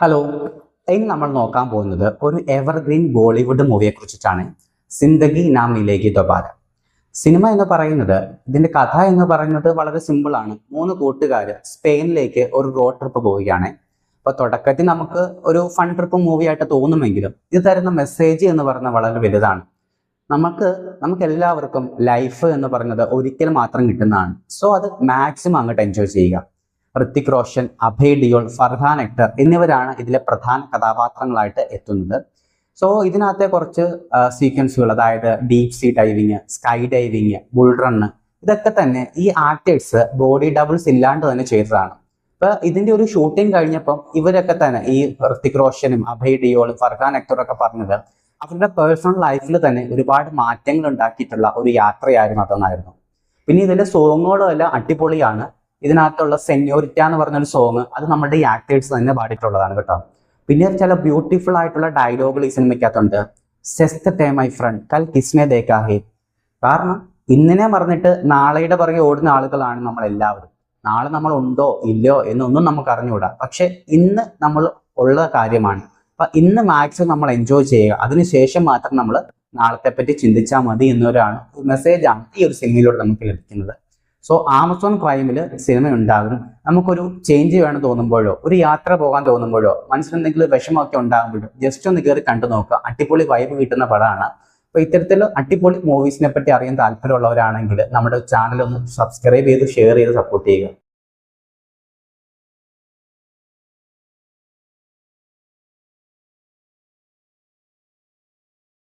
Hello, ഇന്ന് നമ്മൾ നോക്കാൻ പോകുന്നത് ഒരു എവർഗ്രീൻ ബോളിവുഡ് മൂവിയെ കുറിച്ചിട്ടാണ്. സിന്ദഗി നാ മിലേഗി ദോബാര. സിനിമ എന്ന് പറയുന്നത്, ഇതിന്റെ കഥ എന്ന് പറയുന്നത് വളരെ സിമ്പിൾ ആണ്. മൂന്ന് കൂട്ടുകാര് സ്പെയിനിലേക്ക് ഒരു റോഡ് ട്രിപ്പ് പോവുകയാണ്. അപ്പൊ തുടക്കത്തിൽ നമുക്ക് ഒരു ഫൺ ട്രിപ്പ് മൂവി ആയിട്ട് തോന്നുമെങ്കിലും ഇത് തരുന്ന മെസ്സേജ് എന്ന് പറയുന്നത് വളരെ വലുതാണ്. നമുക്ക് എല്ലാവർക്കും ലൈഫ് എന്ന് പറയുന്നത് ഒരിക്കൽ മാത്രം കിട്ടുന്നതാണ്. സോ അത് മാക്സിമം അങ്ങോട്ട് എൻജോയ് ചെയ്യുക. ഋത്തിക് റോഷൻ, അഭയ് ഡിയോൾ, ഫർഹാൻ അക്തർ എന്നിവരാണ് ഇതിലെ പ്രധാന കഥാപാത്രങ്ങളായിട്ട് എത്തുന്നത്. സോ ഇതിനകത്തെ കുറച്ച് സീക്വൻസുകൾ, അതായത് deep see diving, sky diving, bull run, ഇതൊക്കെ തന്നെ ഈ ആക്ടേഴ്സ് ബോഡി ഡബിൾസ് ഇല്ലാണ്ട് തന്നെ ചെയ്തതാണ്. ഇപ്പൊ ഇതിന്റെ ഒരു ഷൂട്ടിംഗ് കഴിഞ്ഞപ്പം ഇവരൊക്കെ തന്നെ, ഈ ഋത്തിക് റോഷനും അഭയ് ഡിയോളും ഫർഹാൻ അക്തറും ഒക്കെ പറഞ്ഞത് അവരുടെ പേഴ്സണൽ ലൈഫിൽ തന്നെ ഒരുപാട് മാറ്റങ്ങൾ ഉണ്ടാക്കിയിട്ടുള്ള ഒരു യാത്രയായിരുന്നു അതെന്നായിരുന്നു. പിന്നെ ഇതിലെ സോങ്ങുകളും എല്ലാം അടിപൊളിയാണ്. ഇതിനകത്തുള്ള സെന്യോരിറ്റ എന്ന് പറഞ്ഞൊരു സോങ്, അത് നമ്മുടെ ഈ ആക്ടേഴ്സ് തന്നെ പാടിയിട്ടുള്ളതാണ് കേട്ടോ. പിന്നെ ചില ബ്യൂട്ടിഫുൾ ആയിട്ടുള്ള ഡയലോഗുകൾ ഈ സിനിമയ്ക്കകത്തുണ്ട്. സെസ്റ്റ് ടൈം മൈ ഫ്രണ്ട് കൽ കിസ്നെ ദേക്കാ ഹേ. കാരണം ഇന്നിനെ പറഞ്ഞിട്ട് നാളെയുടെ പുറകെ ഓടുന്ന ആളുകളാണ് നമ്മൾ എല്ലാവരും. നാളെ നമ്മൾ ഉണ്ടോ ഇല്ലയോ എന്നൊന്നും നമുക്ക് അറിഞ്ഞുകൂടാ. പക്ഷെ ഇന്ന് നമ്മൾ ഉള്ള കാര്യമാണ്. അപ്പൊ ഇന്ന് മാക്സിമം നമ്മൾ എൻജോയ് ചെയ്യുക. അതിനുശേഷം മാത്രം നമ്മൾ നാളത്തെ പറ്റി ചിന്തിച്ചാൽ മതി എന്നൊരാണ് മെസ്സേജാണ് ഈ ഒരു സിനിമയിലൂടെ നമുക്ക് ലഭിക്കുന്നത്. സോ ആമസോൺ പ്രൈമിൽ സിനിമ ഉണ്ടാകും. നമുക്കൊരു ചേഞ്ച് വേണം തോന്നുമ്പോഴോ, ഒരു യാത്ര പോകാൻ തോന്നുമ്പോഴോ, മനസ്സിലെന്തെങ്കിലും വിഷമമൊക്കെ ഉണ്ടാകുമ്പോഴോ ജസ്റ്റ് ഒന്ന് കയറി കണ്ടു നോക്കുക. അടിപൊളി വൈബ് കിട്ടുന്ന പടമാണ്. അപ്പോൾ ഇത്തരത്തിൽ അടിപൊളി മൂവീസിനെ പറ്റി അറിയാൻ താല്പര്യമുള്ളവരാണെങ്കിൽ നമ്മുടെ ചാനൽ ഒന്ന് സബ്സ്ക്രൈബ് ചെയ്ത് ഷെയർ ചെയ്ത് സപ്പോർട്ട് ചെയ്യുക.